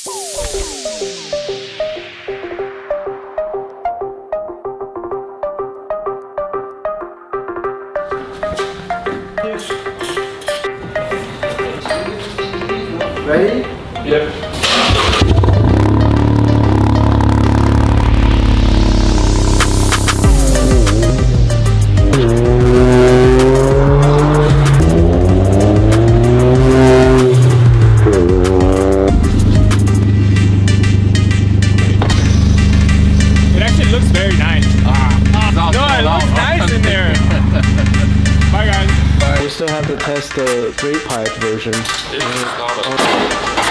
Ready? Yep. It actually looks very nice. No, it looks nice in there. Bye guys. We still have to test the brake pipe version. It's not a